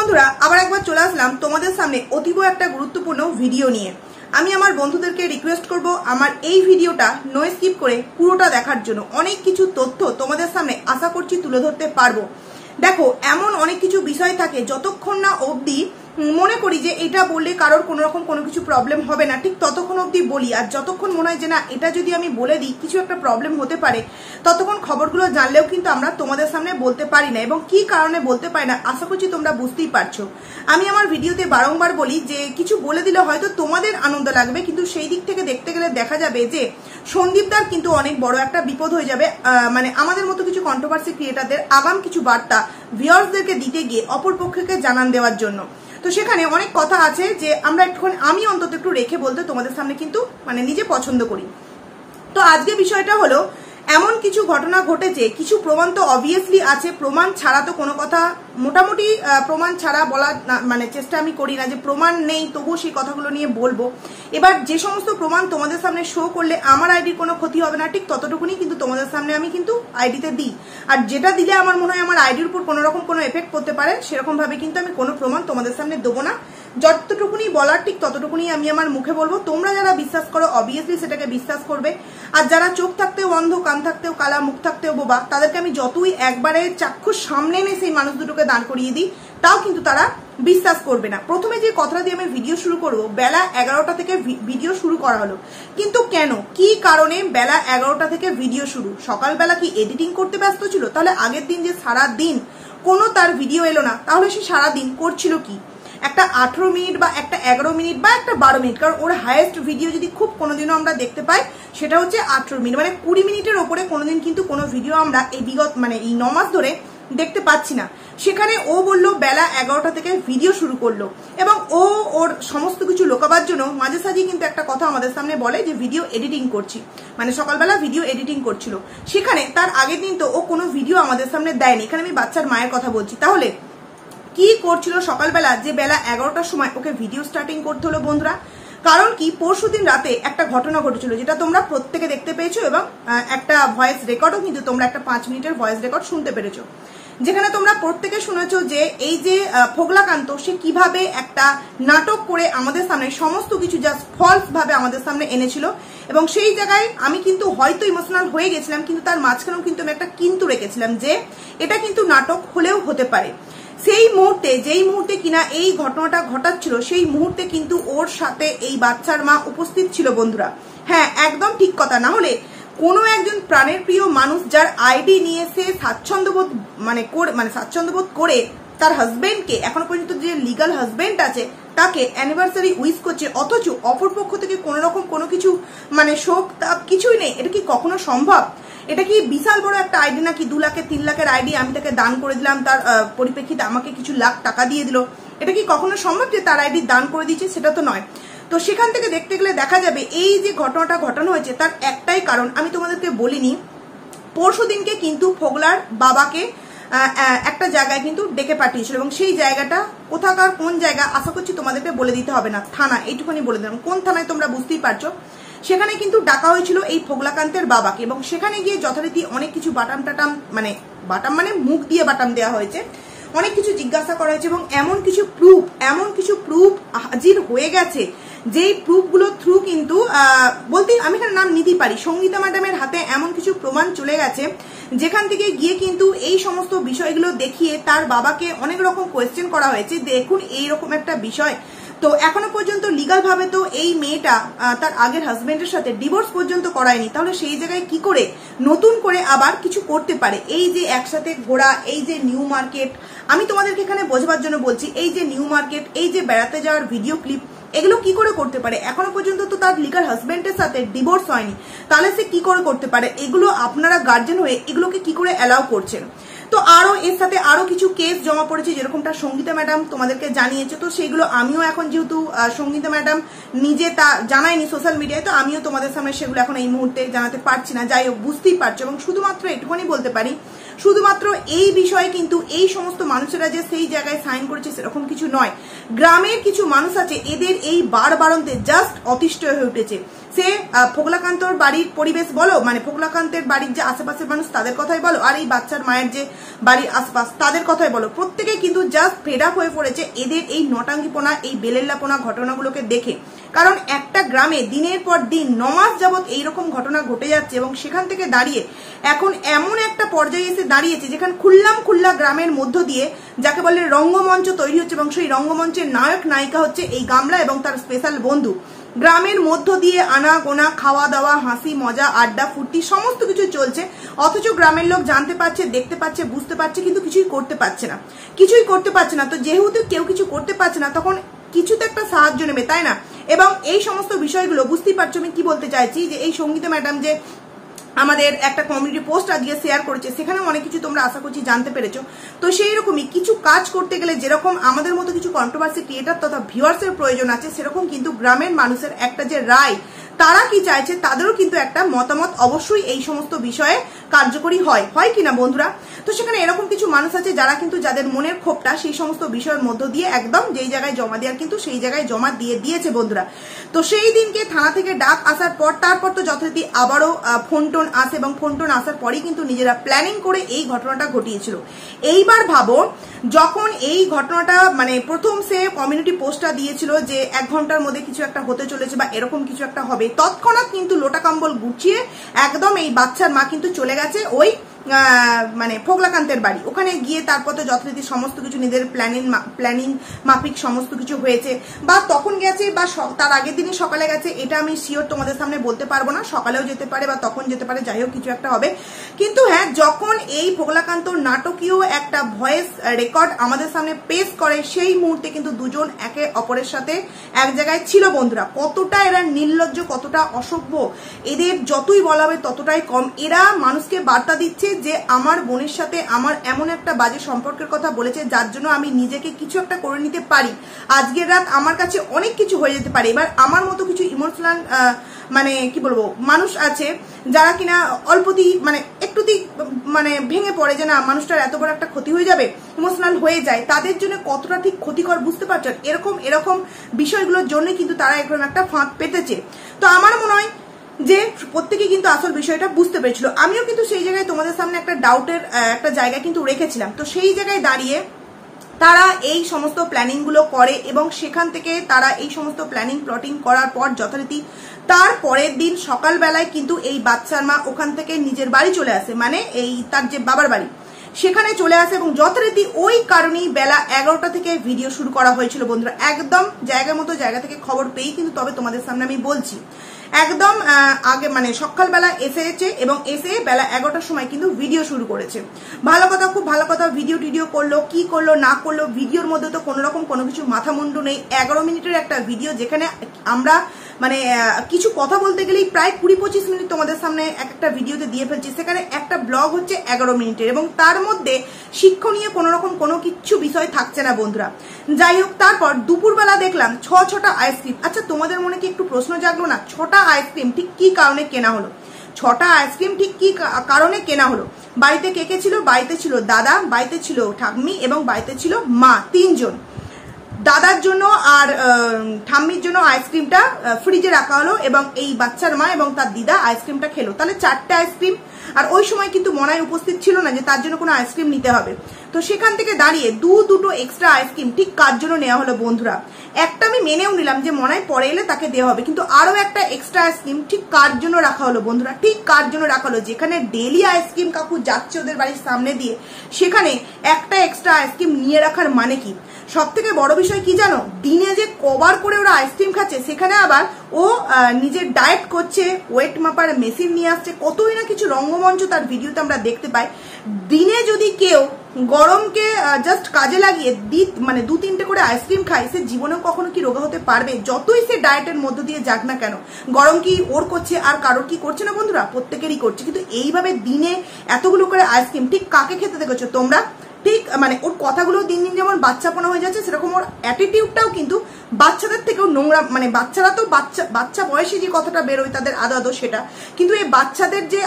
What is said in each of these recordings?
বন্ধুরা আবার একবার চলে আসলাম তোমাদের সামনে অতীব একটা গুরুত্বপূর্ণ ভিডিও নিয়ে। আমি আমার বন্ধুদেরকে রিকোয়েস্ট করব আমার এই ভিডিওটা নো স্কিপ করে পুরোটা দেখার জন্য। অনেক কিছু তথ্য তোমাদের সামনে আশা করছি তুলে ধরতে পারবো। দেখো, এমন অনেক কিছু বিষয় থাকে যতক্ষণ না অবধি মনে করি যে এটা বললে কারোর কোনো রকম কোনো কিছু প্রবলেম হবে না, ঠিক ততক্ষণ অবধি বলি। আর যতক্ষণ মনে হয় যে না এটা যদি আমি বলে দিই কিছু একটা প্রবলেম হতে পারে, ততক্ষণ খবরগুলো জানলেও কিন্তু আমরা তোমাদের সামনে বলতে পারি না। এবং কি কারণে বলতে পারি না আশা করছি তোমরা বুঝতেই পারছো। আমি আমার ভিডিওতে বারংবার বলি যে কিছু বলে দিলে হয়তো তোমাদের আনন্দ লাগবে, কিন্তু সেই দিক থেকে দেখতে গেলে দেখা যাবে যে সন্দীপদার কিন্তু অনেক বড় একটা বিপদ হয়ে যাবে। মানে আমাদের মতো কিছু কন্ট্রোভার্সি ক্রিয়েটারদের আগাম কিছু বার্তা ভিউয়ার্সদেরকে দিতে গিয়ে অপর পক্ষকে জানান দেওয়ার জন্য। তো সেখানে অনেক কথা আছে যে আমরা একটুখানি আমি অন্তত একটু রেখে বলতে তোমাদের সামনে কিন্তু মানে নিজে পছন্দ করি। তো আজকে বিষয়টা হলো এমন কিছু ঘটনা ঘটেছে, কিছু প্রমাণ তো অবভিয়াসলি আছে, প্রমাণ ছাড়া তো কোনো কথা মোটামুটি প্রমাণ ছাড়া বলা মানে চেষ্টা আমি করি না, যে প্রমাণ নেই তবুও সেই কথাগুলো নিয়ে বলবো। এবার যে সমস্ত প্রমাণ তোমাদের সামনে শো করলে আমার আইডির কোনো ক্ষতি হবে না, ঠিক ততটুকুনি কিন্তু তোমাদের সামনে আমি কিন্তু আইডিতে দিই। আর যেটা দিলে আমার মনে হয় আমার আইডির উপর কোনো রকম কোনো এফেক্ট করতে পারে, সেরকম ভাবে কিন্তু আমি কোনো প্রমাণ তোমাদের সামনে দেবো না। যতটুকুনি বলার ঠিক ততটুকুনি আমি আমার মুখে বলবো। তোমরা যারা বিশ্বাস করো অবভিয়াসলি সেটাকে বিশ্বাস করবে, আর যারা চোখ থাকতেও অন্ধ, কান থাকতেও কালা, মুখ থাকতেও বোবা, তাদেরকে আমি যতই একবারে চাক্ষুষ সামনে এনে সেই মানুষ দুটোকে দাঁড় করিয়ে দিই তাও কিন্তু তারা বিশ্বাস করবে না। প্রথমে যে কথাটা দিয়ে আমি ভিডিও শুরু করব, বেলা 11টা থেকে ভিডিও শুরু করা হলো, কিন্তু কেন কি কারণে বেলা 11টা থেকে ভিডিও শুরু? সকালবেলা কি এডিটিং করতে ব্যস্ত ছিল? তাহলে আগের দিন যে সারা দিন কোনো তার ভিডিও এলো না, তাহলে সে সারাদিন করছিল কি? একটা 18 মিনিট বা একটা 11 মিনিট বা একটা 12 মিনিট, কারণ ওর হাইয়েস্ট ভিডিও যদি খুব কোনোদিনও আমরা দেখতে পাই সেটা হচ্ছে 18 মিনিট, মানে 20 মিনিটের ওপরে কোনোদিন কিন্তু কোনো ভিডিও আমরা এই বিগত মানে এই 9 মাস ধরে দেখতে পাচ্ছি না। সেখানে ও বললো বেলা 11টা থেকে ভিডিও শুরু করলো, এবং ও ওর সমস্ত কিছু লোকাবার জন্য মাঝে সাঝে কিন্তু একটা কথা আমাদের সামনে বলে যে ভিডিও এডিটিং করছি, মানে সকালবেলা ভিডিও এডিটিং করছিল। সেখানে তার আগের দিন তো ও কোনো ভিডিও আমাদের সামনে দেয়নি। এখানে আমি বাচ্চার মায়ের কথা বলছি। তাহলে কি করছিল সকালবেলা যে বেলা 11টার সময় ওকে ভিডিও স্টার্টিং করতে হলো বন্ধুরা? কারণ কি, পরশুদিন রাতে একটা ঘটনা ঘটেছিল যেটা তোমরা প্রত্যেকে দেখতে পেয়েছো, এবং একটা ভয়েস রেকর্ডও কিন্তু তোমরা একটা 5 মিনিটের ভয়েস রেকর্ড শুনতে পেরেছো, যেখানে তোমরা প্রত্যেকে শুনেছো যে এই যে ফোগলাকান্ত সে কিভাবে একটা নাটক করে আমাদের সামনে সমস্ত কিছু জাস্ট ফলস ভাবে আমাদের সামনে এনেছিল। এবং সেই জায়গায় আমি কিন্তু হয়তো ইমোশনাল হয়ে গেছিলাম, কিন্তু তার মাঝখানেও কিন্তু আমি একটা কিন্তু রেখেছিলাম যে এটা কিন্তু নাটক হলেও হতে পারে। সেই মুহূর্তে যেই মুহূর্তে কিনা এই ঘটনাটা ঘটাচ্ছিল সেই মুহূর্তে কিন্তু ওর সাথে এই বাচ্চার মা উপস্থিত ছিল বন্ধুরা। হ্যাঁ, একদম ঠিক কথা। না হলে কোনো একজন প্রাণের প্রিয় মানুষ যার আইডি নিয়ে সে স্বাচ্ছন্দ্যবোধ স্বাচ্ছন্দ্যবোধ করে তার হাজবেন্ডকে, এখনো পর্যন্ত যে লিগাল হাজবেন্ড আছে তাকে অ্যানিভার্সারি উইশ করছে, অথচ অপরপক্ষ থেকে কোনো রকম কোনো কিছু মানে শোক তাপ কিছুই নেই, এটা কি কখনো সম্ভব? এটা কি বিশাল বড় একটা আইডি নাকি 2 লাখের 3 লাখের আইডি আমি তাকে দান করে দিলাম, তার পরিপ্রেক্ষিতে আমাকে কিছু লাখ টাকা দিয়ে দিল? এটা কি কখনো সম্ভব যে তার আইডি দান করে দিচ্ছে? সেটা তো নয়। তো সেখান থেকে দেখতে গেলে দেখা যাবে এই যে ঘটনাটা ঘটানো হয়েছে তার একটাই কারণ, আমি তোমাদেরকে বলিনি, পরশু দিনকে কিন্তু ফোগলার বাবাকে একটা জায়গায় কিন্তু ডেকে পাঠিয়েছিল, এবং সেই জায়গাটা কোথাকার কোন জায়গা আশা করছি তোমাদেরকে বলে দিতে হবে না, থানা, এইটুকুনি বলে দিলাম। কোন থানায় তোমরা বুঝতেই পারছো। সেখানে কিন্তু ডাকা হয়েছিল এই ফোগলাকান্তের বাবাকে, এবং সেখানে গিয়ে যথারীতি অনেক কিছু বাটাম মানে মুখ দিয়ে বাটাম দেওয়া হয়েছে, অনেক কিছু জিজ্ঞাসা করা হয়েছে, এবং এমন কিছু প্রুফ হাজির হয়ে গেছে যেই প্রুফগুলো থ্রু কিন্তু বলতে আমি এখানে নাম নিতেই পারি, সঙ্গীতা ম্যাডামের হাতে এমন কিছু প্রমাণ চলে গেছে যেখান থেকে গিয়ে কিন্তু এই সমস্ত বিষয়গুলো দেখিয়ে তার বাবাকে অনেক রকম কোয়েশ্চেন করা হয়েছে। দেখুন এইরকম একটা বিষয় তো এখনো পর্যন্ত লিগাল ভাবে তো এই মেয়েটা তার আগের হাজবেন্ডের সাথে ডিভোর্স পর্যন্ত করায়নি, তাহলে সেই জায়গায় কি করে নতুন করে আবার কিছু করতে পারে? এই যে একসাথে ঘোরা, এই যে নিউ মার্কেট, আমি তোমাদেরকে এখানে বোঝাবার জন্য বলছি, এই যে নিউ মার্কেট, এই যে বেড়াতে যাওয়ার ভিডিও ক্লিপ, এগুলো কি করে করতে পারে? এখনো পর্যন্ত তো তার লিগাল হাজবেন্ডের সাথে ডিভোর্স হয়নি, তাহলে সে কি করে করতে পারে? এগুলো আপনারা গার্জেন হয়ে এগুলোকে কি করে অ্যালাউ করছেন? তো আরো এর সাথে আরো কিছু কেস জমা পড়েছে, যেরকমটা সঙ্গীতা ম্যাডাম তোমাদেরকে জানিয়েছে। তো সেগুলো আমিও এখন যেহেতু সঙ্গীতা ম্যাডাম নিজে তা জানায়নি সোশ্যাল মিডিয়ায়, তো আমিও তোমাদের সামনে সেগুলো এখন এই মুহূর্তে জানাতে পারছি না। যাই হোক, বুঝতেই পারছো। এবং শুধুমাত্র এটুকুনি বলতে পারি, শুধুমাত্র এই বিষয়ে কিন্তু এই সমস্ত মানুষেরা যে সেই জায়গায় সাইন করেছে সেরকম কিছু নয়। গ্রামের কিছু মানুষ আছে, এদের এই বারবারন্তে জাস্ট অতিষ্ঠ হয়ে উঠেছে। সে ফোকলাকান্তর বাড়ির পরিবেশ বলো, মানে ফোকলাকান্তের বাড়ির যে আশেপাশের মানুষ তাদের কথাই বলো, আর এই বাচ্চার মায়ের যে বাড়ির আশপাশ তাদের কথাই বলো, প্রত্যেকে কিন্তু জাস্ট ফেড আপ হয়ে পড়েছে এদের এই নটাঙ্গিপনা, এই বেলেল্লাপনা ঘটনাগুলোকে দেখে। কারণ একটা গ্রামে দিনের পর দিন 9 মাস যাবৎ এইরকম ঘটনা ঘটে যাচ্ছে এবং সেখান থেকে দাঁড়িয়ে এখন এমন একটা পর্যায়ে এসে দাঁড়িয়েছে যেখানে খুল্লা গ্রামের মধ্য দিয়ে যাকে বলে রঙ্গমঞ্চ তৈরি হচ্ছে এবং সেই রঙ্গমঞ্চের নায়ক নায়িকা হচ্ছে এই গামলা এবং তার স্পেশাল বন্ধু। গ্রামের মধ্য দিয়ে আনা গোনা, খাওয়া দাওয়া, হাসি মজা, আড্ডা ফুর্তি সমস্ত কিছু চলছে, অথচ গ্রামের লোক জানতে পারছে, দেখতে পাচ্ছে, বুঝতে পারছে, কিন্তু কিছুই করতে পারছে না। তো যেহেতু কেউ কিছু করতে পারছে না তখন কিছুতে একটা সাহায্য নেবে, তাই না? এবং এই সমস্ত বিষয়গুলো বুঝতেই পারছো আমি কি বলতে চাইছি, যে এই সঙ্গীতা ম্যাডাম যে আমাদের একটা কমিউনিটি পোস্ট আজকে শেয়ার করেছে, সেখানে অনেক কিছু তোমরা আশা করছি জানতে পেরেছো। তো সেই রকমই কিছু কাজ করতে গেলে যেরকম আমাদের মতো কিছু কন্ট্রোভার্সি ক্রিয়েটার তথা ভিউয়ার্সের প্রয়োজন আছে, সেরকম কিন্তু গ্রামের মানুষের একটা যে রায়, তারা কি চাইছে তাদেরও কিন্তু একটা মতামত অবশ্যই এই সমস্ত বিষয়ে কার্যকরী হয় কিনা বন্ধুরা। তো সেখানে এরকম কিছু মানুষ আছে যারা কিন্তু যাদের মনের ক্ষোভটা সেই সমস্ত বিষয়ের মধ্য দিয়ে একদম যেই জায়গায় জমা দেওয়ার কিন্তু সেই জায়গায় জমা দিয়েছে বন্ধুরা। তো সেই দিনকে থানা থেকে ডাক আসার পর তারপর তো যথারীতি আবারও ফোন টোন আসে এবং ফোন টোন আসার পরেই কিন্তু নিজেরা প্ল্যানিং করে এই ঘটনাটা ঘটিয়েছিল। এইবার ভাবো, যখন এই ঘটনাটা মানে প্রথম সে কমিউনিটি পোস্টটা দিয়েছিল যে 1 ঘন্টার মধ্যে কিছু একটা হতে চলেছে বা এরকম কিছু একটা হবে, তৎক্ষণাৎ কিন্তু লোটা কম্বল গুছিয়ে একদম এই বাচ্চার মা কিন্তু চলে গেছে ওই মানে ফোকলাকান্তের বাড়ি। ওখানে গিয়ে তারপর তো যথারীতি সমস্ত কিছু নিজের প্ল্যানিং মাফিক সমস্ত কিছু হয়েছে, বা তখন গেছে বা তার আগের দিনই সকালে গেছে, এটা আমি শিওর তোমাদের সামনে বলতে পারবো না, সকালেও যেতে পারে বা তখন যেতে পারে, যাই হোক কিছু একটা হবে। কিন্তু হ্যাঁ, যখন এই ফোকলাকান্তর নাটকীয় একটা ভয়েস রেকর্ড আমাদের সামনে পেশ করে, সেই মুহূর্তে কিন্তু দুজন একে অপরের সাথে এক জায়গায় ছিল বন্ধুরা। কতটা এরা নির্লজ্জ, কতটা অসভ্য, এদের যতই বলা হবে ততটাই কম। এরা মানুষকে বার্তা দিচ্ছে যে আমার বোনের সাথে আমার এমন একটা বাজে সম্পর্কের কথা বলেছে যার জন্য আমি নিজেকে কিছু একটা করে নিতে পারি, আজকের রাত আমার কাছে অনেক কিছু হয়ে যেতে পারে। এবার আমার মতো কিছু ইমোশনাল মানে কি বলবো মানুষ আছে যারা কিনা অল্পতেই মানে একটুতেই মানে ভেঙে পড়ে যে না মানুষটার এত বড় একটা ক্ষতি হয়ে যাবে, ইমোশনাল হয়ে যায়, তাদের জন্য কতটা ঠিক ক্ষতিকর বুঝতে পারছেন। এরকম বিষয়গুলোর জন্য কিন্তু তারা এরকম একটা ফাঁদ পেতেছে। তো আমার মনে হয় যে প্রত্যেকে কিন্তু আসল বিষয়টা বুঝতে পেরেছিল। আমিও কিন্তু সেই জায়গায় তোমাদের সামনে একটা ডাউটের একটা জায়গা কিন্তু রেখেছিলাম। তো সেই জায়গায় দাঁড়িয়ে তারা এই সমস্ত প্ল্যানিং গুলো করে এবং সেখান থেকে তারা এই সমস্ত প্ল্যানিং প্লটিং করার পর যথারীতি তার পরের দিন সকালবেলায় কিন্তু এই বাচ্চার মা ওখান থেকে নিজের বাড়ি চলে আসে, মানে এই তার যে বাবার বাড়ি সেখানে চলে আসে এবং যথারীতি ওই কারণেই বেলা 11টা থেকে ভিডিও শুরু করা হয়েছিল বন্ধুরা। একদম জায়গা থেকে খবর পেয়েই কিন্তু তবে তোমাদের সামনে আমি বলছি, একদম আগে মানে সকালবেলা এসেছে এবং এসে বেলা 11টার সময় কিন্তু ভিডিও শুরু করেছে। ভালো কথা, খুব ভালো কথা। ভিডিও করলো, কি করলো না করলো, ভিডিওর মধ্যে তো কোনো রকম কোনো কিছু মাথা মুন্ডু নেই। 11 মিনিটের একটা ভিডিও যেখানে আমরা মানে কিছু কথা বলতে গেলেই প্রায় 20-25 মিনিট তোমাদের সামনে একটা ভিডিওতে দিয়ে ফেলছি, সেখানে একটা ব্লগ হচ্ছে 11 মিনিটের এবং তার মধ্যে শিক্ষণীয় কোনো রকম কোনো কিছু বিষয় থাকছে না বন্ধুরা। যাই হোক, তারপর দুপুরবেলা দেখলাম 6টা আইসক্রিম। আচ্ছা, তোমাদের মনে কি একটু প্রশ্ন জাগলো না, 6টা আইসক্রিম ঠিক কি কারণে কেনা হলো? 6টা আইসক্রিম ঠিক কি কারণে কেনা হলো? বাড়িতে কে কে ছিল? বাড়িতে ছিল দাদা, বাড়িতে ছিল ঠাম্মি এবং বাড়িতে ছিল মা, 3 জন। দাদার জন্য আর ঠাম্মির জন্য আইসক্রিমটা ফ্রিজে রাখা হলো এবং এই বাচ্চার মা এবং তার দিদা আইসক্রিমটা খেলো। তাহলে 4টে আইসক্রিম। আর ওই সময় কিন্তু মনাই উপস্থিত ছিল না যে তার জন্য কোনো আইসক্রিম নিতে হবে। তো সেখান থেকে দাঁড়িয়ে দুটো এক্সট্রা আইসক্রিম ঠিক কার জন্য নেওয়া হলো বন্ধুরা? একটা আমি মেনেও নিলাম যে মনাই পরে এলে তাকে দেওয়া হবে, কিন্তু আরো একটা এক্সট্রা আইসক্রিম ঠিক কার জন্য রাখা হলো বন্ধুরা? ঠিক কার জন্য রাখা হলো? যেখানে ডেলি আইসক্রিম কাকু যাচ্ছে ওদের বাড়ির সামনে দিয়ে, সেখানে একটা এক্সট্রা আইসক্রিম নিয়ে রাখার মানে কি? সব থেকে বড় বিষয় কি জানো, দিনে যে কবার করে ওরা আইসক্রিম খাচ্ছে, সেখানে আবার ও নিজের ডায়েট করছে, ওয়েট মাপার মেশিন নিয়ে আসছে, কতই না কিছু রঙ্গমঞ্চ তার ভিডিওতে আমরা দেখতে পাই। দিনে যদি কেউ গরমকে জাস্ট কাজে লাগিয়ে মানে 2-3টে করে আইসক্রিম খায়, সে জীবনেও কখনো কি রোগা হতে পারবে? যতই সে ডায়েটের মধ্য দিয়ে যাক না কেন, গরম কি ওর করছে আর কারোর কি করছে না বন্ধুরা? প্রত্যেকেরই করছে। কিন্তু এইভাবে দিনে এতগুলো করে আইসক্রিম ঠিক কাকে খেতে দেখেছো তোমরা? ঠিক মানে ওর কথাগুলো দিন দিন যেমন বাচ্চাপনা হয়ে যাচ্ছে, সেরকম ওর অ্যাটিটিউডটাও কিন্তু বাচ্চাদের থেকেও নোংরা। মানে বাচ্চারা তো বাচ্চা বয়সে যে কথাটা বেরোয় তাদের আদো সেটা, কিন্তু এই বাচ্চাদের যে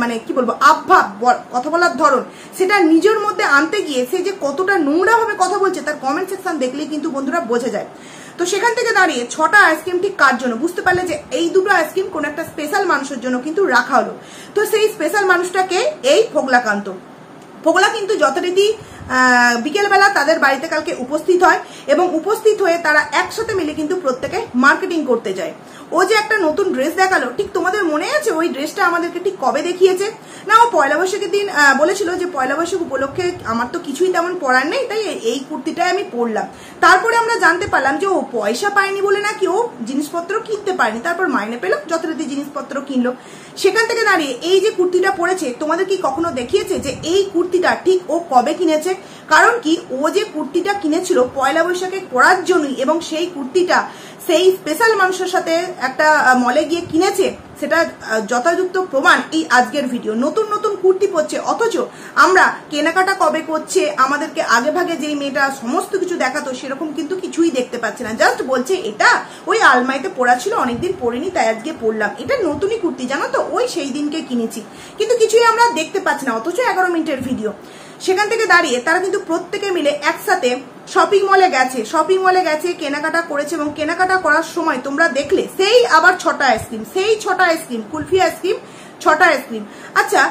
মানে কি বলবো আবভাব, কথা বলার ধরন, সেটা নিজের মধ্যে আনতে গিয়ে সে যে কতটা নোংরা ভাবে কথা বলছে তার কমেন্ট সেকশন দেখলেই কিন্তু বন্ধুরা বোঝা যায়। তো সেখান থেকে দাঁড়িয়ে 6টা আইসক্রিম ঠিক কার জন্য, বুঝতে পারলে যে এই দুটো আইসক্রিম কোন একটা স্পেশাল মানুষের জন্য কিন্তু রাখা হলো। তো সেই স্পেশাল মানুষটাকে এই ফোগলাকান্ত। ফোগলা কিন্তু যথারীতি বিকেলবেলা তাদের বাড়িতে কালকে উপস্থিত হয় এবং উপস্থিত হয়ে তারা একসাথে মিলে কিন্তু প্রত্যেকে মার্কেটিং করতে যায়। ও যে একটা নতুন ড্রেস দেখালো, ঠিক তোমাদের মনে আছে ওই ড্রেসটা আমাদেরকে ঠিক কবে দেখিয়েছে না? ও পয়লা বৈশাখের দিন বলেছিল যে পয়লা বৈশাখ উপলক্ষে আমার তো কিছুই তেমন পরার নেই, তাই এই কুর্তিটাই আমি পরলাম। তারপরে আমরা জানতে পারলাম যে ও পয়সা পায়নি বলে নাকি ও জিনিসপত্র কিনতে পারেনি, তারপর মাইনে পেল, যথারীতি জিনিসপত্র কিনলো। সেখান থেকে দাঁড়িয়ে এই যে কুর্তিটা পরেছে, তোমাদের কি কখনো দেখিয়েছে যে এই কুর্তিটা ঠিক ও কবে কিনেছে? কারণ কি, ও যে কুর্তিটা কিনেছিল পয়লা বৈশাখে পরার জন্যই, এবং সেই কুর্তিটা সেই স্পেশাল মানুষের সাথে একটা মলে গিয়ে কিনেছে, সেটা যথাযথ প্রমাণ এই আজকের ভিডিও। নতুন নতুন কুর্তি পরছে, অথচ আমরা কেনাকাটা কবে করছে, আমাদেরকে আগে ভাগে যেই মেয়েটা সমস্ত কিছু দেখাতো সেরকম কিন্তু কিছুই দেখতে পাচ্ছে না। জাস্ট বলছে এটা ওই আলমারিতে পড়া ছিল, অনেকদিন পরিনি তাই আজকে পরলাম, এটা নতুনই কুর্তি জানো তো, ওই সেই দিনকে কিনেছি, কিন্তু কিছুই আমরা দেখতে পাচ্ছি না, অথচ 11 মিনিটের ভিডিও। সেখান থেকে দাঁড়িয়ে তারা কিন্তু প্রত্যেকে মিলে একসাথে শপিং মলে গেছে, কেনাকাটা করেছে, এবং কেনাকাটা করার সময় তোমরা দেখলে সেই আবার 6টা আইসক্রিম, কুলফি আইসক্রিম 6টা আইসক্রিম। আচ্ছা,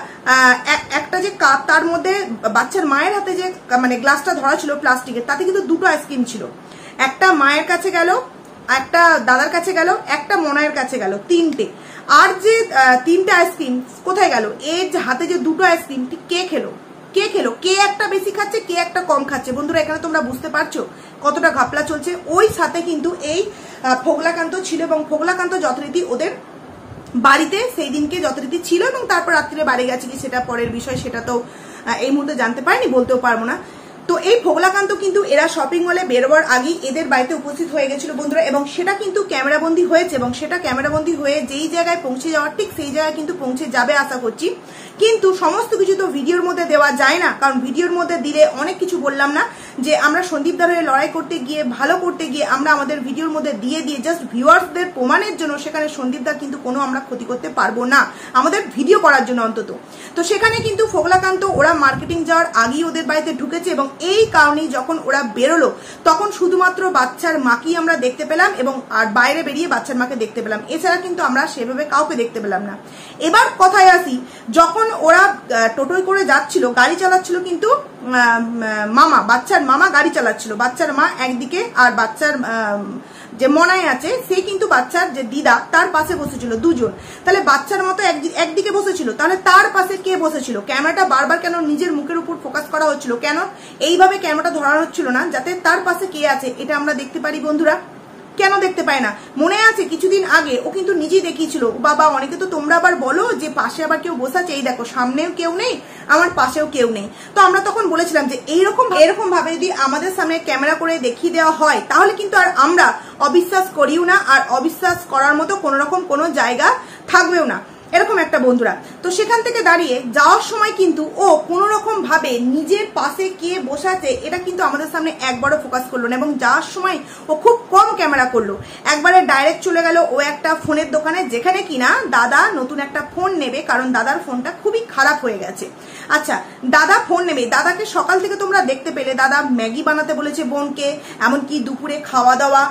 একটা যে কাপ, তার মধ্যে বাচ্চার মায়ের হাতে যে মানে গ্লাসটা ধরা ছিল প্লাস্টিকের, তাতে কিন্তু 2টো আইসক্রিম ছিল। একটা মায়ের কাছে গেল, একটা দাদার কাছে গেল, একটা মনায়ের কাছে গেল, 3টে। আর যে 3টে আইসক্রিম কোথায় গেল? এর হাতে যে 2টো আইসক্রিম কে খেলো? কে একটা বেশি খাচ্ছে, কে একটা কম খাচ্ছে? বন্ধুরা, এখানে তোমরা বুঝতে পারছো কতটা ঘাপলা চলছে। ওই সাথে কিন্তু এই ফোগলাকান্ত ছিল, এবং ফোগলাকান্ত যথারীতি ওদের বাড়িতে সেই দিনকে যথারীতি ছিল, এবং তারপর রাত্রে বাড়ি গেছে কি সেটা পরের বিষয়, সেটা তো এই মুহূর্তে জানতে পারিনি, বলতেও পারবো না। তো এই ফোগলাকান্ত কিন্তু এরা শপিং মলে বেরোবার আগেই এদের বাড়িতে উপস্থিত হয়ে গেছিল বন্ধুরা, এবং সেটা কিন্তু ক্যামেরাবন্দি হয়েছে, এবং সেটা ক্যামেরাবন্দি হয়ে যেই জায়গায় পৌঁছে যাওয়ার ঠিক সেই জায়গায় কিন্তু পৌঁছে যাবে আশা করছি। কিন্তু সমস্ত কিছু তো ভিডিওর মধ্যে দেওয়া যায় না, কারণ ভিডিওর মধ্যে দিলে অনেক কিছু বললাম না যে আমরা সন্দীপদার হয়ে লড়াই করতে গিয়ে, ভালো করতে গিয়ে আমরা আমাদের ভিডিওর মধ্যে দিয়ে জাস্ট ভিউয়ার্সদের প্রমাণের জন্য সেখানে সন্দীপদার কিন্তু কোনো আমরা ক্ষতি করতে পারবো না, আমাদের ভিডিও করার জন্য অন্তত। তো সেখানে কিন্তু ফোগলাকান্ত ওরা মার্কেটিং যাওয়ার আগেই ওদের বাড়িতে ঢুকেছে, এবং এই কারণেই যখন ওরা বেরোলো তখন শুধুমাত্র বাচ্চার মাকেই আমরা দেখতে পেলাম, এবং আর বাইরে বেরিয়ে বাচ্চার মাকে দেখতে পেলাম, এছাড়া কিন্তু আমরা সেভাবে কাউকে দেখতে পেলাম না। এবার কথায় আসি, যখন ওরা টোটোয় করে যাচ্ছিল, গাড়ি চালাচ্ছিল কিন্তু বাচ্চার মামা গাড়ি চালাচ্ছিল, বাচ্চার মা একদিকে, আর বাচ্চার যে মনাই আছে সে কিন্তু বাচ্চার যে দিদা তার পাশে বসেছিল, দুজন। তাহলে বাচ্চার মতো একদিকে বসেছিল, তাহলে তার পাশে কে বসেছিল? ক্যামেরাটা বারবার কেন নিজের মুখের উপর ফোকাস করা হচ্ছিল? কেন এইভাবে ক্যামেরাটা ধরানো হচ্ছিল না যাতে তার পাশে কে আছে এটা আমরা দেখতে পারি? বন্ধুরা, কেন দেখতে পায় না? মনে আছে কিছুদিন আগে ও কিন্তু নিজেই দেখিয়েছিল। বাবা, অনেকে তো তোমরা আবার বলো যে পাশে আবার কেউ বসাচ্ছে, এই দেখো সামনেও কেউ নেই, আমার পাশেও কেউ নেই। তো আমরা তখন বলেছিলাম যে এরকম ভাবে যদি আমাদের সামনে ক্যামেরা করে দেখিয়ে দেওয়া হয় তাহলে কিন্তু আর আমরা অবিশ্বাস করিও না, আর অবিশ্বাস করার মতো কোনো জায়গা থাকবেও না, এরকম একটা বন্ধুরা। তো সেখান থেকে দাঁড়িয়ে যাওয়ার সময় কিন্তু ও কোনো রকম ভাবে নিজের পাশে কে বসাছে এটা কিন্তু আমাদের সামনে একবারও ফোকাস করলো না, এবং যাওয়ার সময় ও খুব কম ক্যামেরা করলো। একবারে ডাইরেক্ট চলে গেল ও একটা ফোনের দোকানে, যেখানে কিনা দাদা নতুন একটা ফোন নেবে, কারণ দাদার ফোনটা খুবই খারাপ হয়ে গেছে। আচ্ছা, দাদা ফোন নেবে, দাদাকে সকাল থেকে তোমরা দেখতে পেলে দাদা ম্যাগি বানাতে বলেছে বোনকে, এমনকি দুপুরে খাওয়া দাওয়া,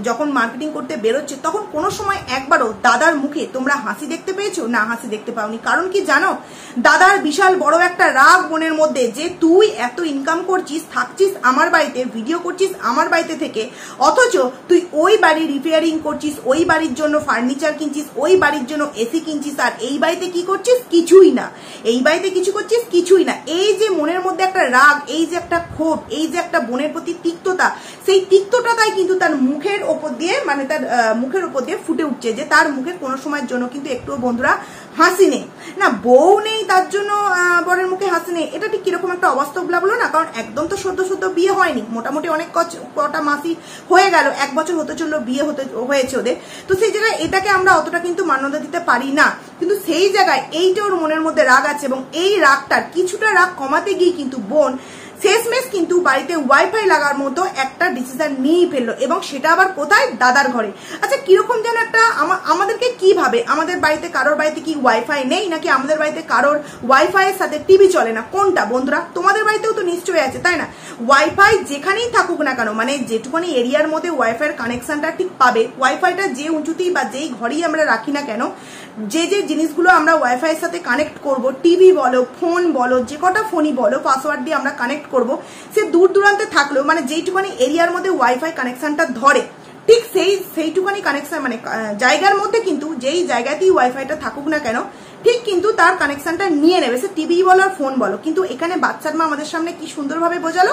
যখন মার্কেটিং করতে বেরোচ্ছে তখন কোনো সময় একবারও দাদার মুখে তোমরা হাসি দেখতে পেয়েছো? না, হাসি দেখতে পাওনি। কারণ কি জানো? দাদার বিশাল বড় একটা রাগ মনের মধ্যে, যে তুই এত ইনকাম করছিস, থাকছিস আমার বাড়িতে, ভিডিও করছিস আমার বাড়িতে থেকে, অথচ তুই ওই বাড়ি রিপেয়ারিং করছিস, ওই বাড়ির জন্য ফার্নিচার কিনছিস, ওই বাড়ির জন্য এসি কিনছিস, আর এই বাড়িতে কি করছিস? কিছুই না। এই বাড়িতে কিছু করছিস? কিছুই না। এই যে মনের মধ্যে একটা রাগ, এই যে একটা ক্ষোভ, এই যে একটা বোনের প্রতি তিক্ততা, সেই তিক্ততাটাই কিন্তু তার মুখের ওপর দিয়ে, মানে তার মুখের ওপর দিয়ে ফুটে উঠছে, যে তার মুখের কোনো সময়ের জন্য কিন্তু একটুও বন্ধুরা হাসি নেই। না, বউ নেই তার জন্য বরের মুখে হাসি নেই, এটা ঠিক কিরকম একটা অবাস্তব লাগলো না? কারণ একদম তো সদ্য বিয়ে হয়নি, মোটামুটি অনেক কটা মাসই হয়ে গেল, 1 বছর হতে চললো বিয়ে হয়েছে ওদের। তো সেই জায়গায় এটাকে আমরা অতটা কিন্তু মান্যতা দিতে পারি না, কিন্তু সেই জায়গায় এইটা ওর মনের মধ্যে রাগ আছে, এবং এই রাগটার কিছুটা রাগ কমাতে গিয়ে কিন্তু বোন শেষমেশ কিন্তু বাড়িতে ওয়াইফাই লাগার মতো একটা ডিসিশন নিয়েই ফেললো, এবং সেটা আবার কোথায়? দাদার ঘরে। আচ্ছা, কিরকম যেন একটা আমাদেরকে কি ভাবে, আমাদের বাড়িতে কারোর বাড়িতে কি ওয়াইফাই নেই, নাকি আমাদের বাড়িতে কারোর ওয়াইফাই এর সাথে টিভি চলে না? কোনটা বন্ধুরা? তোমাদের বাড়িতেও তো নিশ্চয়ই আছে, তাই না? ওয়াইফাই যেখানেই থাকুক না কেন, মানে যেটুকুনি এরিয়ার মধ্যে ওয়াইফাইয়ের কানেকশনটা ঠিক পাবে, ওয়াইফাইটা যে উঁচুতেই বা যেই ঘরেই আমরা রাখি না কেন, যে যে জিনিসগুলো আমরা ওয়াইফাইয়ের সাথে কানেক্ট করব, টিভি বলো, ফোন বলো, যে কটা ফোনই বলো, পাসওয়ার্ড দিয়ে আমরা কানেক্ট করব, সে দূর দূরান্তে থাকলেও মানে যেইটুকুনি এরিয়ার মধ্যে ওয়াইফাই কানেকশনটা ধরে ঠিক সেইটুকুনি কানেকশন মানে জায়গার মধ্যে কিন্তু যেই জায়গাতেই ওয়াইফাইটা থাকুক না কেন ঠিক কিন্তু তার কানেকশনটা নিয়ে নেবে, সে টিভি বলো আর ফোন বলো। কিন্তু এখানে বাচ্চার মা আমাদের সামনে কি সুন্দরভাবে বোঝালো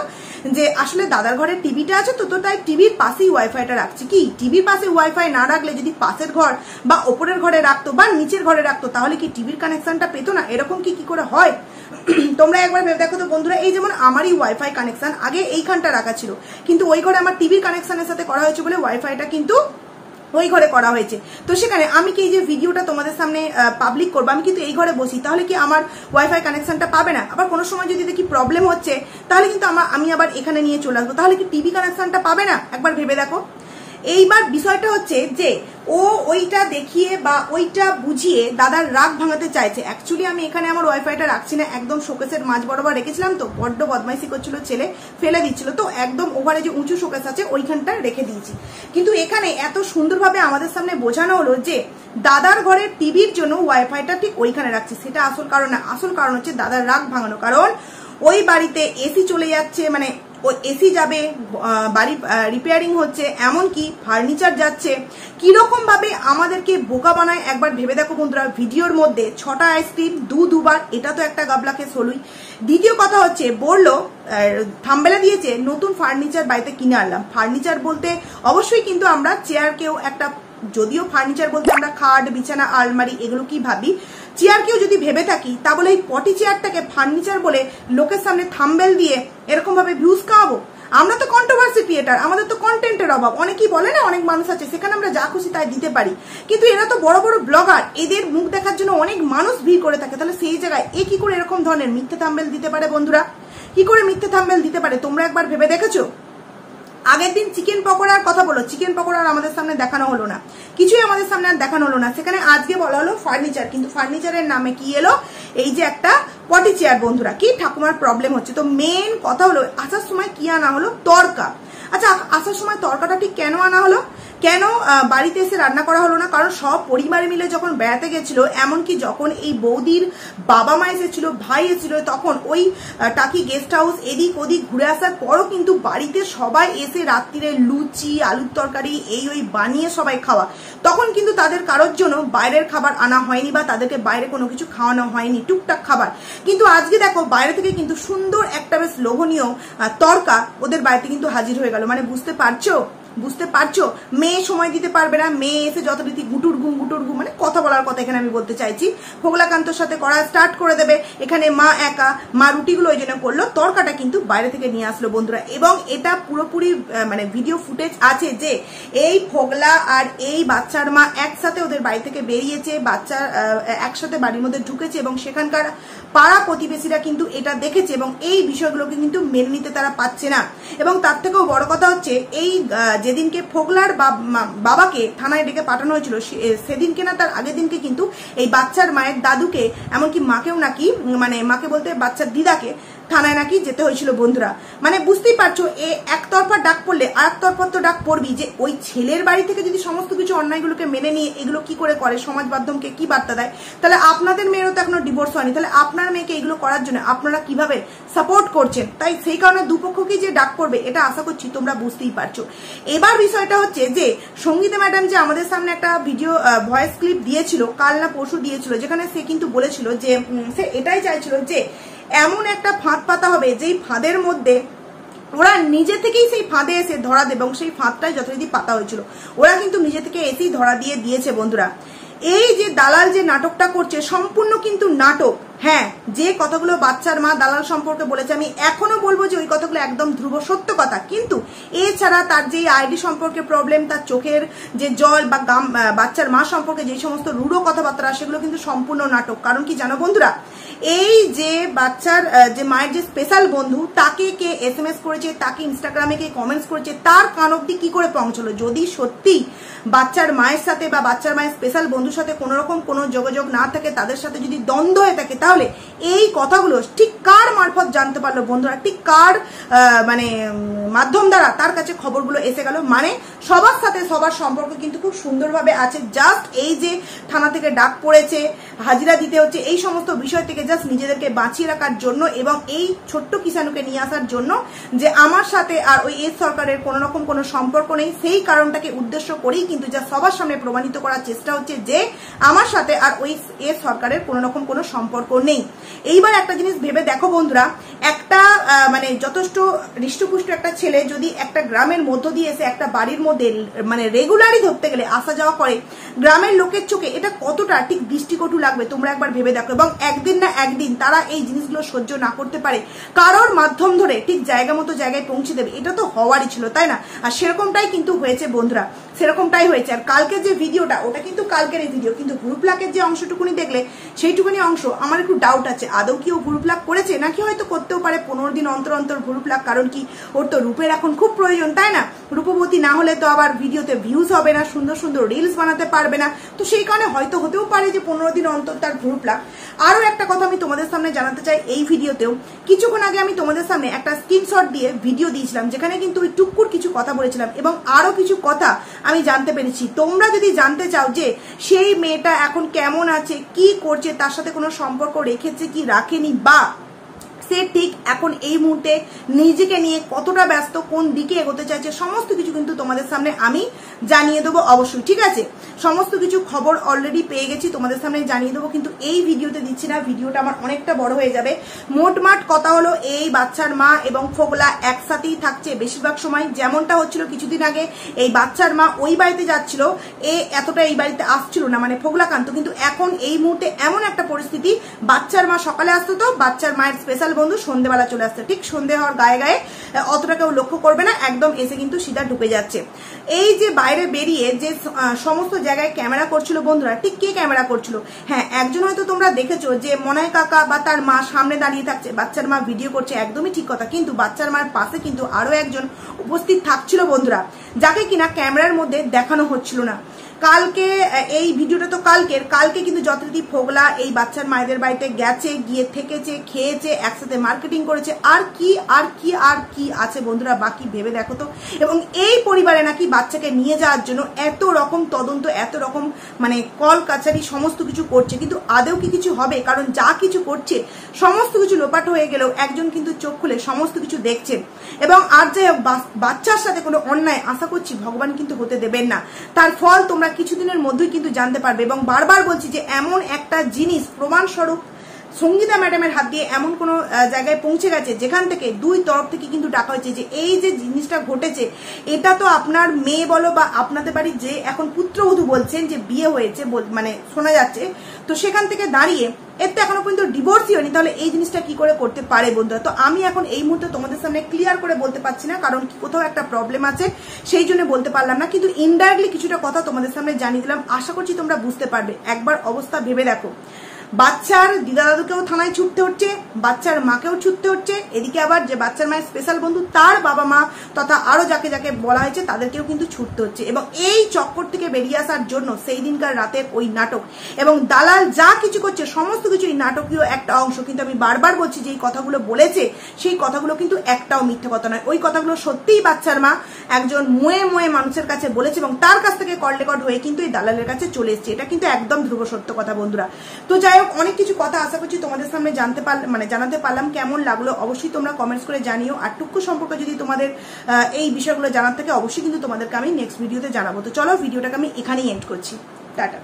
যে আসলে দাদার ঘরে টিভিটা আছে তো তাই টিভির পাশেই ওয়াইফাইটা রাখছি। কি টিভির পাশে ওয়াইফাই না রাখলে যদি পাশের ঘর বা ওপরের ঘরে রাখতো বা নিচের ঘরে রাখতো তাহলে কি টিভির কানেকশনটা পেতো না? এরকম কি করে হয় তোমরা একবার ভেবে দেখো তো বন্ধুরা। এই যেমন আমারই ওয়াইফাই কানেকশন আগে এইখানটা রাখা ছিল, কিন্তু ওই ঘরে আমার টিভির কানেকশনের সাথে করা হয়েছে বলে ওয়াইফাইটা কিন্তু ওই ঘরে করা হয়েছে। তো সেখানে আমি কি এই যে ভিডিওটা তোমাদের সামনে পাবলিক করবো, আমি কিন্তু এই ঘরে বসি, তাহলে কি আমার ওয়াইফাই কানেকশনটা পাবে না? আবার কোনো সময় যদি দেখি প্রবলেম হচ্ছে তাহলে কিন্তু আমি আবার এখানে নিয়ে চলে আসবো, তাহলে কি টিভি কানেকশনটা পাবে না? একবার ভেবে দেখো। এইবার বিষয়টা হচ্ছে যে ও ওইটা দেখিয়ে বা ওইটা বুঝিয়ে দাদার রাগ ভাঙাতে চাইছে। অ্যাকচুয়ালি আমি এখানে আমার ওয়াইফাইটা রাখছি না, একদম শোকেসের মাঝ বরাবর রেখেছিলাম, তো বড্ড বদমাইশি করছিল ছেলে, ফেলে দিচ্ছিল, তো একদম ওভারে যে উঁচু শোকেস আছে ওইখানটা রেখে দিয়েছি। কিন্তু এখানে এত সুন্দরভাবে আমাদের সামনে বোঝানো হলো যে দাদার ঘরের টিভির জন্য ওয়াইফাইটা ঠিক ওইখানে রাখছি, সেটা আসল কারণ না। আসল কারণ হচ্ছে দাদার রাগ ভাঙানো, কারণ ওই বাড়িতে এসি চলে যাচ্ছে, মানে ও এসি যাবে, বাড়ি রিপেয়ারিং হচ্ছে, এমনকি ফার্নিচার যাচ্ছে, কিরকম ভাবে আমাদেরকে বোকা বানায় একবার ভেবে দেখো বন্ধুরা। ভিডিওর মধ্যে 6টা আইসক্রিম দুবার, এটা তো একটা গাবলা কেস হলোই। দ্বিতীয় কথা হচ্ছে বললো থাম্বেলা দিয়েছে নতুন ফার্নিচার বাড়িতে কিনে আনলাম। ফার্নিচার বলতে অবশ্যই কিন্তু আমরা চেয়ারকেও একটা, যদিও ফার্নিচার বলতে আমরা খাট, বিছানা, আলমারি এগুলো কি ভাবি, চেয়ারকেও যদি ভেবে থাকি তা বলে এই পটি চেয়ারটাকে ফার্নিচার বলে লোকের সামনে থাম্বেল দিয়ে এরকম ভাবে ভিউজ খাওয়াবো? আমরা তো কন্ট্রোভার্সি ক্রিয়েটার, আমাদের তো কন্টেন্টের অভাব। অনেকেই বলে না অনেক মানুষ আছে সেখানে আমরা যা খুশি তাই দিতে পারি, কিন্তু এরা তো বড় বড় ব্লগার, এদের মুখ দেখার জন্য অনেক মানুষ ভিড় করে থাকে, তাহলে সেই জায়গায় এ কি করে এরকম ধরনের মিথ্যে থাম্বেল দিতে পারে বন্ধুরা? কি করে মিথ্যে থাম্বেল দিতে পারে তোমরা একবার ভেবে দেখেছো? আগের দিন চিকেন পকোড়ার কথা বলো, চিকেন পকোড়ার আমাদের সামনে দেখানো হলো না, কিছুই আমাদের সামনে আর দেখানো হলো না। সেখানে আজকে বলা হলো ফার্নিচার, কিন্তু ফার্নিচারের নামে কি এলো? এই যে একটা পটি চেয়ার বন্ধুরা। কি ঠাকুমার প্রবলেম হচ্ছে? তো মেন কথা হলো আসার সময় কি আনা হলো? তরকা। আচ্ছা, আসার সময় তরকাটা ঠিক কেন আনা হলো? কেন বাড়িতে এসে রান্না করা হলো না? কারণ সব পরিবার মিলে যখন বেড়াতে গেছিল, এমনকি যখন এই বৌদির বাবা মা এসেছিল, ভাই এসেছিল, তখন ওই টাকি গেস্ট হাউস এদিক ওদিক ঘুরে আসার পরও কিন্তু বাড়িতে সবাই এসে রাত্রিরে লুচি, আলুর তরকারি এই ওই বানিয়ে সবাই খাওয়া, তখন কিন্তু তাদের কারোর জন্য বাইরের খাবার আনা হয়নি বা তাদেরকে বাইরে কোনো কিছু খাওয়ানো হয়নি, টুকটাক খাবার। কিন্তু আজকে দেখো বাইরে থেকে কিন্তু সুন্দর একটা বেশ লোভনীয় তরকা ওদের বাড়িতে কিন্তু হাজির হয়ে গেল। মানে বুঝতে পারছো মেয়ে সময় দিতে পারবে না, মেয়ে এসে যথারীতি গুটুর ঘুম মানে কথা বলার কথা এখানে আমি বলতে চাইছি, ফোগলাকান্তর সাথে করা স্টার্ট করে দেবে। এখানে মা একা, মা রুটিগুলো ওই জন্য করলো, তরকাটা কিন্তু বাইরে থেকে নিয়ে আসলো বন্ধুরা। এবং এটা পুরোপুরি মানে ভিডিও ফুটেজ আছে যে এই ফোগলা আর এই বাচ্চার মা একসাথে ওদের বাড়ি থেকে বেরিয়েছে, বাচ্চা একসাথে বাড়ির মধ্যে ঢুকেছে এবং সেখানকার পাড়া প্রতিবেশীরা কিন্তু এটা দেখেছে এবং এই বিষয়গুলোকে কিন্তু মেনে নিতে তারা পাচ্ছে না। এবং তার থেকেও বড় কথা হচ্ছে এই যেদিনকে ফোগলার বাবাকে থানায় ডেকে পাঠানো হয়েছিল সেদিনকে না তার আগের দিনকে কিন্তু এই বাচ্চার মায়ের দাদুকে, এমনকি মাকেও নাকি, মানে মাকে বলতে বাচ্চার দিদাকে থানায় নাকি যেতে হয়েছিল বন্ধুরা। মানে বুঝতেই পারছো এ একতরফা ডাক পড়লে আর একতরফা তো ডাক পড়বি, যে ওই ছেলের বাড়ি থেকে যদি সমস্ত কিছু অন্যায়গুলোকে মেনে নিয়ে এগুলো কি করে করে, সমাজ মাধ্যমকে কি বার্তা দেয়? তাহলে আপনাদের মেয়েরও তো এখনো ডিভোর্স হয়নি, তাহলে আপনার মেয়েকে এগুলো করার জন্য আপনারা কিভাবে সাপোর্ট করছেন? তাই সেই কারণে দুপক্ষকেই যে ডাক পড়বে এটা আশা করছি তোমরা বুঝতেই পারছো। এবার বিষয়টা হচ্ছে যে সঙ্গীতা ম্যাডাম যে আমাদের সামনে একটা ভিডিও ভয়েস ক্লিপ দিয়েছিল, কাল না পরশু দিয়েছিল, যেখানে সে কিন্তু বলেছিল যে সে এটাই চাইছিল যে এমন একটা ফাঁদ পাতা হবে যেই ফাঁদের মধ্যে ওরা নিজে থেকেই সেই ফাঁদে এসে ধরা দেবে, এবং সেই ফাঁদটাই যথারীতি পাতা হয়েছিল, ওরা কিন্তু নিজে থেকে এসেই ধরা দিয়ে দিয়েছে বন্ধুরা। এই যে দালাল যে নাটকটা করছে সম্পূর্ণ কিন্তু নাটক। হ্যাঁ, যে কথাগুলো বাচ্চার মা দালাল সম্পর্কে বলেছে আমি এখনো বলবো যে ওই কথাগুলো একদম ধ্রুব সত্য কথা, কিন্তু এছাড়া তার যে আইডি সম্পর্কে প্রবলেম, তার চোখের যে জল বা বাচ্চার মা সম্পর্কে যে সমস্ত রূঢ় কথাবার্তা সেগুলো কিন্তু সম্পূর্ণ নাটক। কারণ কি জানো বন্ধুরা, এই যে বাচ্চার যে মায়ের যে স্পেশাল বন্ধু তাকে কে SMS করেছে, তাকে ইনস্টাগ্রামে কে কমেন্টস করেছে, তার কান অব্দি কি করে পৌঁছলো? যদি সত্যি বাচ্চার মায়ের সাথে বা বাচ্চার মায়ের স্পেশাল বন্ধুর সাথে কোনো রকম কোনো যোগাযোগ না থাকে, তাদের সাথে যদি দ্বন্দ্ব হয়ে থাকে, তাহলে তাহলে এই কথাগুলো ঠিক কার মারফত জানতে পারলো বন্ধুরা, ঠিক কার মানে মাধ্যম দ্বারা তার কাছে খবরগুলো এসে গেল? মানে সবার সাথে সবার সম্পর্ক কিন্তু খুব সুন্দরভাবে আছে। জাস্ট এই যে থানা থেকে ডাক পড়েছে, হাজিরা দিতে হচ্ছে, এই সমস্ত বিষয় থেকে জাস্ট নিজেদেরকে বাঁচিয়ে রাখার জন্য এবং এই ছোট্ট কিষাণুকে নিয়ে আসার জন্য যে আমার সাথে আর ওই এস সরকারের কোনো রকম কোনো সম্পর্ক নেই, সেই কারণটাকে উদ্দেশ্য করেই কিন্তু যা সবার সামনে প্রমাণিত করার চেষ্টা হচ্ছে যে আমার সাথে আর ওই এস সরকারের কোনো রকম কোনো সম্পর্ক নেই। এইবার একটা জিনিস ভেবে দেখো বন্ধুরা, একটা মানে যথেষ্ট হৃষ্টপুষ্ট একটা ছেলে যদি একটা গ্রামের মধ্য দিয়ে এসে একটা বাড়ির মধ্যে মানে রেগুলারই ধরতে গেলে আসা যাওয়া করে, গ্রামের লোকের চোখে এটা কতটা ঠিক দৃষ্টিকটু লাগবে তোমরা একবার ভেবে দেখো। এবং একদিন না একদিন তারা এই জিনিসগুলো সহ্য না করতে পারে, কারোর মাধ্যম ধরে ঠিক জায়গা মতো জায়গায় পৌঁছে দেবে, এটা তো হওয়ারই ছিল, তাই না? আর সেরকমটাই কিন্তু হয়েছে বন্ধুরা, সেরকমটাই হয়েছে। আর কালকে যে ভিডিওটা, ওটা কিন্তু কালকের এই ভিডিও, কিন্তু গ্রুপ লাকের যে অংশটুকুনি দেখলে সেইটুকুনি অংশ আমার একটু ডাউট আছে, আদৌ কি ও গ্রুপ লাক করেছে নাকি হয়তো করতেও পারে 15 দিন অন্তর অন্তর গ্রুপ লাক। কারণ কি, ওর তো রূপের এখন খুব প্রয়োজন, তাই না? রূপবতী না হলে তো আবার ভিডিওতে ভিউজ হবে না, সুন্দর সুন্দর রিলস বানাতে পারবে না, তো সেই কারণে হয়তো হতেও পারে যে 15 দিন অন্তর তার গ্রুপ লাক। আরো একটা কথা আমি তোমাদের সামনে জানাতে চাই, এই ভিডিওতেও কিছুক্ষণ আগে আমি তোমাদের সামনে একটা স্ক্রিনশট দিয়ে ভিডিও দিয়েছিলাম, যেখানে কিন্তু ওই টুকুর কিছু কথা বলেছিলাম এবং আরো কিছু কথা আমি জানতে পেরেছি। তোমরা যদি জানতে চাও যে সেই মেয়েটা এখন কেমন আছে, কি করছে, তার সাথে কোনো সম্পর্ক রেখেছে কি রাখেনি, বা সে ঠিক এখন এই মুহূর্তে নিজেকে নিয়ে কতটা ব্যস্ত, কোন দিকে এগোতে চাইছে, সমস্ত কিছু কিন্তু তোমাদের সামনে আমি জানিয়ে দেবো অবশ্যই, ঠিক আছে? সমস্ত কিছু খবর অলরেডি পেয়ে গেছি, তোমাদের সামনে জানিয়ে দেবো, কিন্তু এই ভিডিওতে দিচ্ছি না, ভিডিওটা আমার অনেকটা বড় হয়ে যাবে। মোটমাট কথা হলো, এই বাচ্চার মা এবং ফোগলা একসাথেই থাকছে বেশিরভাগ সময়, যেমনটা হচ্ছিল কিছুদিন আগে এই বাচ্চার মা ওই বাড়িতে যাচ্ছিল, এতটা এই বাড়িতে আসছিল না, মানে ফোগলাকান্ত। কিন্তু এখন এই মুহূর্তে এমন একটা পরিস্থিতি, বাচ্চার মা সকালে আসতো তো বাচ্চার মায়ের স্পেশাল বন্ধু সন্ধ্যেবেলা চলে আসছে, ঠিক সন্ধ্যে হওয়ার গায়ে গায়ে অতটা কেউ লক্ষ্য করবে না, একদম এসে কিন্তু সিধা ঢুকে যাচ্ছে। এই যে বাইরে বেরিয়ে যে সমস্ত জায়গায় ক্যামেরা করছিল বন্ধুরা, ঠিক কে ক্যামেরা করছিল? হ্যাঁ, একজন হয়তো তোমরা দেখেছো যে মনাই কাকা বা তার মা সামনে দাঁড়িয়ে থাকছে, বাচ্চার মা ভিডিও করছে, একদমই ঠিক কথা। কিন্তু বাচ্চার মার পাশে কিন্তু আরো একজন উপস্থিত থাকছিল বন্ধুরা, যাকে কিনা ক্যামেরার মধ্যে দেখানো হচ্ছিল না। কালকে এই ভিডিওটা তো কালকে কিন্তু যথারীতি ফোগলা এই বাচ্চার মায়েদের বাড়িতে গেছে, গিয়ে থেকেছে, খেয়েছে, একসাথে মার্কেটিং করেছে, আর কি আছে বন্ধুরা বাকি ভেবে দেখো তো। এবং এই পরিবারে নাকি বাচ্চাকে নিয়ে যাওয়ার জন্য এত রকম তদন্ত, এত রকম মানে কল কাছারি সমস্ত কিছু করছে, কিন্তু আদেও কি কিছু হবে? কারণ যা কিছু করছে সমস্ত কিছু লোপাট হয়ে গেলেও একজন কিন্তু চোখ খুলে সমস্ত কিছু দেখছেন। এবং আর যাই হোক, বাচ্চার সাথে কোনো অন্যায় আশা করছি ভগবান কিন্তু হতে দেবেন না, তার ফল তোমরা কিছুদিনের মধ্যেই কিন্তু জানতে পারবে। এবং বারবার বলছি যে এমন একটা জিনিস প্রমাণস্বরূপ সঙ্গীতা ম্যাডামের হাত দিয়ে এমন কোনো জায়গায় পৌঁছে গেছে, যেখান থেকে দুই তরফ থেকে কিন্তু ডাকা হয়েছে যে এই যে জিনিসটা ঘটেছে, এটা তো আপনার মেয়ে বলো বা আপনাদের বাড়ির যে এখন পুত্রবধূ বলছেন যে বিয়ে হয়েছে, মানে শোনা যাচ্ছে, তো সেখান থেকে দাঁড়িয়ে এর তো এখনো পর্যন্ত ডিভোর্সই হয়নি, তাহলে এই জিনিসটা কি করে করতে পারে বন্ধুরা? তো আমি এখন এই মুহূর্তে তোমাদের সামনে ক্লিয়ার করে বলতে পারছি না, কারণ কোথাও একটা প্রবলেম আছে, সেই জন্য বলতে পারলাম না, কিন্তু ইনডাইরেক্টলি কিছুটা কথা তোমাদের সামনে জানিয়ে দিলাম। আশা করছি তোমরা বুঝতে পারবে। একবার অবস্থা ভেবে দেখো, বাচ্চার দিদা দাদুকেও থানায় ছুটতে হচ্ছে, বাচ্চার মাকেও ছুটতে হচ্ছে, এদিকে আবার যে বাচ্চার মায়ের স্পেশাল বন্ধু তার বাবা মা তথা আরো যাকে যাকে বলা হয়েছে তাদেরকেও কিন্তু ছুটতে হচ্ছে। এবং এই চক্কর থেকে বেরিয়ে আসার জন্য সেই দিনকার রাতের ওই নাটক এবং দালাল যা কিছু করছে সমস্ত কিছু এই নাটকীয় একটা অংশ। কিন্তু আমি বারবার বলছি যে এই কথাগুলো বলেছে সেই কথাগুলো কিন্তু একটাও মিথ্যে কথা নয়, ওই কথাগুলো সত্যিই বাচ্চার মা একজন মুয়ে মানুষের কাছে বলেছে এবং তার কাছ থেকে কল রেকর্ড হয়ে কিন্তু এই দালালের কাছে চলে এসছে। এটা কিন্তু একদম ধ্রুব সত্য কথা বন্ধুরা। তো যাই হোক, অনেক কিছু কথা আশা করছি তোমাদের সামনে জানাতে পারলাম। কেমন লাগলো অবশ্যই তোমরা কমেন্টস করে জানিও। আর টুকু সম্পর্কে যদি তোমাদের এই বিষয়গুলো জানার থাকে অবশ্যই কিন্তু তোমাদেরকে আমি নেক্সট ভিডিওতে জানাবো। তো চলো, ভিডিওটাকে আমি এখানেই এন্ড করছি। টাটা।